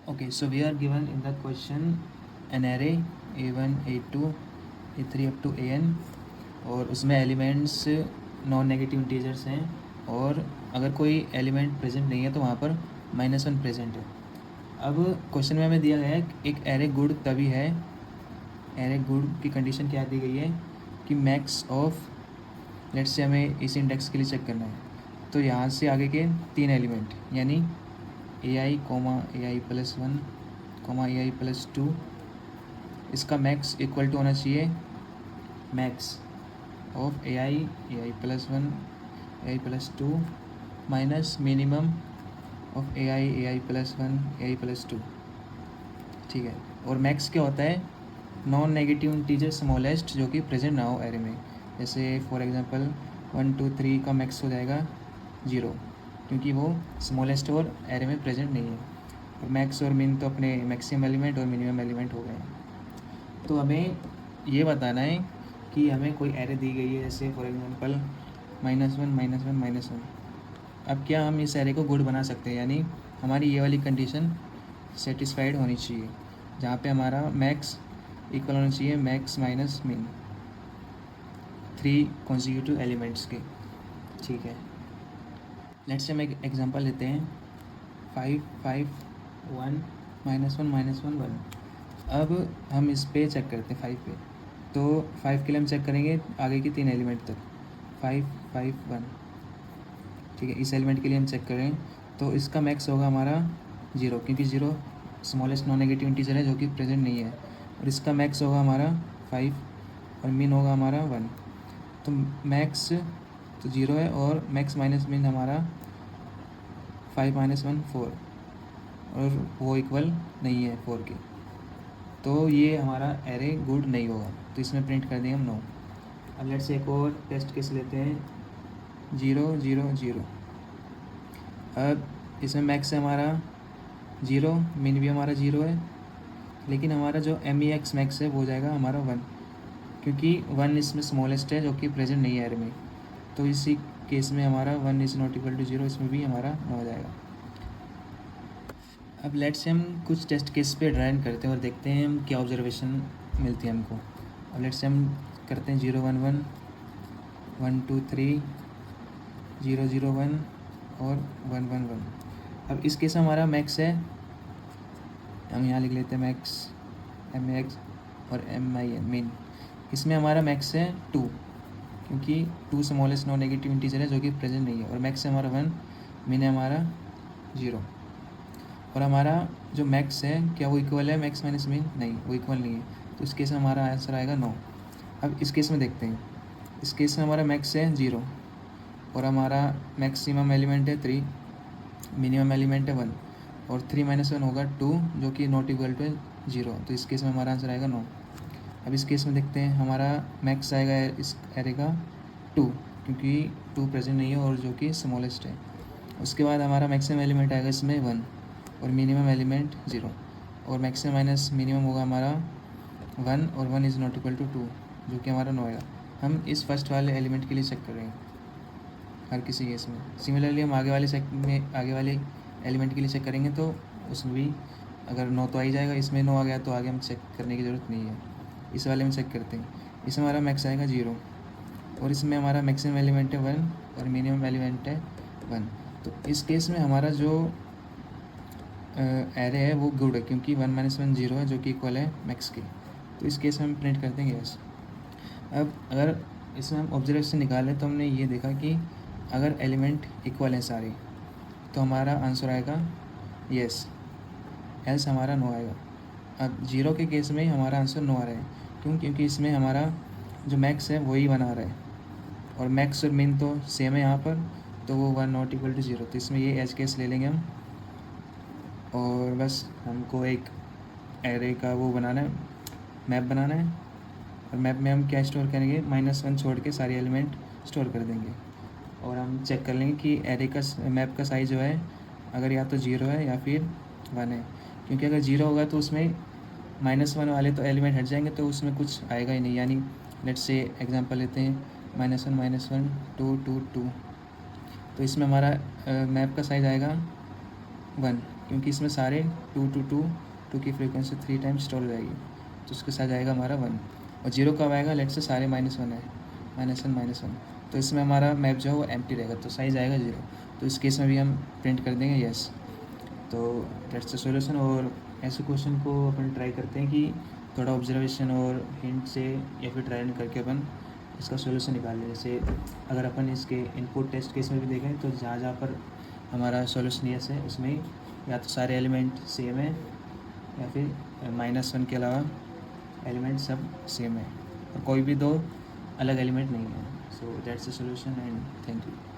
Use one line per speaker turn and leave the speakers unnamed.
Okay, so we are given in the question an array a1, a2, a3 up to an और उसमें elements non negative integers हैं और अगर कोई element present नहीं है तो वहाँ पर -1 प्रेजेंट है। अब क्वेश्चन में हमें दिया गया है एक एरे गुड तभी है, एरे गुड की कंडीशन क्या दी गई है कि मैक्स ऑफ, लेट्स से हमें इस इंडेक्स के लिए चेक करना है तो यहाँ से आगे के 3 एलिमेंट यानी ai, ai+1, ai+2, इसका मैक्स इक्वल टू होना चाहिए max of ai+1, ai+2 minus minimum of ai+1, ai+2। ठीक है, और मैक्स क्या होता है? नॉन नेगेटिव इंटीजर स्मॉलेस्ट जो कि प्रेजेंट ना हो एरे में। जैसे फॉर एग्जांपल 1, 2, 3 का मैक्स हो जाएगा 0 क्योंकि वो स्मॉलेस्ट और एरे में प्रेजेंट नहीं है। और मैक्स और मिन तो अपने मैक्सिमम एलिमेंट और मिनिमम एलिमेंट हो गए। तो हमें ये बताना है कि हमें कोई एरे दी गई है, जैसे फॉर एग्जांपल -1, -1, -1। अब क्या हम इस एरे को गुड बना सकते हैं? यानी हमारी ये वाली कंडीशन सेटिस्फाइड होनी चाहिए जहाँ पे हमारा मैक्स इक्वल होना चाहिए मैक्स माइनस मिन 3 कॉन्जिक्यूटिव एलिमेंट्स के। ठीक है, लेट्स से हम एक एग्जांपल लेते हैं 5, 5, 1, -1, -1, 1। अब हम इस पे चेक करते हैं 5 पे, तो 5 के लिए हम चेक करेंगे आगे के 3 एलिमेंट तक 5, 5, 1। ठीक है, इस एलिमेंट के लिए हम चेक करें तो इसका मैक्स होगा हमारा 0 क्योंकि 0 स्मॉलेस्ट नॉन नेगेटिव इंटीजर है जो कि प्रेजेंट नहीं है। और इसका मैक्स होगा हमारा 5 और मिन होगा हमारा 1। तो मैक्स तो 0 है और मैक्स माइनस मिन हमारा 5 - 1 4 और वो इक्वल नहीं है 4 के। तो ये हमारा एरे गुड नहीं होगा, तो इसमें प्रिंट कर देंगे हम नो। अब लेट्स एक और टेस्ट केस लेते हैं 0, 0, 0। अब इसमें मैक्स है हमारा 0, मिन भी हमारा 0 है, लेकिन हमारा जो MEX मैक्स है वो हो जाएगा हमारा 1 क्योंकि 1 इसमें स्मॉलेस्ट है जो कि प्रेजेंट नहीं है एरे में। तो इसी केस में हमारा 1 इज़ नॉट इक्वल टू 0, इसमें भी हमारा नो हो जाएगा। अब लेट्स से हम कुछ टेस्ट केस पे ड्राइन करते हैं और देखते हैं हम क्या ऑब्जर्वेशन मिलती है हमको। अब लेट्स से हम करते हैं 0, 1, 1, 1, 2, 3, 0, 0, 1 और 1, 1, 1। अब इस केस में हमारा मैक्स है, हम यहाँ लिख लेते हैं मैक्स MEX और MIN मिन। इसमें हमारा मैक्स है 2 क्योंकि 2 स्मॉलेस्ट नॉन नेगेटिव इंटीजर है जो कि प्रेजेंट नहीं है। और मैक्स है हमारा 1, मिन है हमारा 0। और हमारा जो मैक्स है क्या वो इक्वल है मैक्स माइनस मिन? नहीं, वो इक्वल नहीं है, तो इस केस में हमारा आंसर आएगा नो। अब इस केस में देखते हैं, इस केस में हमारा मैक्स है 0 और हमारा मैक्सिमम एलिमेंट है 3, मिनिमम एलिमेंट है 1 और 3 - 1 होगा 2 जो कि नॉट इक्वल टू 0। तो इस केस में हमारा आंसर आएगा नो। अब इस केस में देखते हैं, हमारा मैक्स आएगा इस एरे का 2 क्योंकि 2 प्रेजेंट नहीं है और जो कि स्मॉलेस्ट है। उसके बाद हमारा मैक्सिमम एलिमेंट आएगा इसमें 1 और मिनिमम एलिमेंट 0 और मैक्सिमम माइनस मिनिमम होगा हमारा 1 और 1 इज़ नॉट इक्वल टू 2 जो कि हमारा नो आएगा। हम इस फर्स्ट वाले एलिमेंट के लिए चेक करेंगे हर किसी केस में। सिमिलरली हम आगे वाले एलिमेंट के लिए चेक करेंगे तो उसमें भी अगर नो तो आ ही जाएगा, इसमें नो आ गया तो आगे हम चेक करने की ज़रूरत नहीं है। इस वाले में चेक करते हैं, इसमें हमारा मैक्स आएगा 0 और इसमें हमारा मैक्सिमम एलिमेंट है 1 और मिनिमम एलिमेंट है 1। तो इस केस में हमारा जो एरे है वो गुड है क्योंकि 1 - 1 0 है जो कि इक्वल है मैक्स के। तो इस केस में हम प्रिंट करते हैं यस। अब अगर इसमें हम ऑब्जर्वेशन निकालें तो हमने ये देखा कि अगर एलिमेंट इक्वल हैं सारे तो हमारा आंसर आएगा यस, एल्स हमारा नो आएगा। अब 0 के केस में हमारा आंसर नो आ रहा है, क्यों? क्योंकि इसमें हमारा जो मैक्स है वही बना रहा है और मैक्स और मिन तो सेम है यहाँ पर, तो वो 1 नॉट इक्वल टू 0। तो इसमें ये एज केस ले लेंगे हम और बस हमको एक एरे का वो बनाना है, मैप बनाना है। और मैप में हम क्या स्टोर करेंगे? -1 छोड़ के सारे एलिमेंट स्टोर कर देंगे और हम चेक कर लेंगे कि एरे का मैप का साइज़ जो है अगर या तो 0 है या फिर 1 है। क्योंकि अगर 0 होगा तो उसमें -1 वाले तो एलिमेंट हट जाएंगे तो उसमें कुछ आएगा ही नहीं। यानी लेट्स से एग्जांपल लेते हैं -1, -1, 2, 2, 2। तो इसमें हमारा मैप का साइज़ आएगा 1 क्योंकि इसमें सारे 2 टू 2 2 की फ्रीक्वेंसी 3 टाइम्स स्टॉल हो जाएगी, तो उसके साथ जाएगा हमारा 1। और 0 कब आएगा, लेट से सारे -1 है, -1, तो इसमें हमारा मैप जो है वो एम्प्टी रहेगा, तो साइज आएगा 0। तो इस केस में भी हम प्रिंट कर देंगे येस। तो दैट्स द सॉल्यूशन। और ऐसे क्वेश्चन को अपन ट्राई करते हैं कि थोड़ा ऑब्जर्वेशन और हिंट से या फिर ट्रायल करके अपन इसका सॉल्यूशन निकाल लें। जैसे अगर अपन इसके इनपुट टेस्ट केस में भी देखें तो जहाँ जहाँ पर हमारा सॉल्यूशन यस है उसमें या तो सारे एलिमेंट सेम है या फिर -1 के अलावा एलिमेंट सब सेम है और कोई भी दो अलग एलिमेंट नहीं है। So that's the solution and thank you.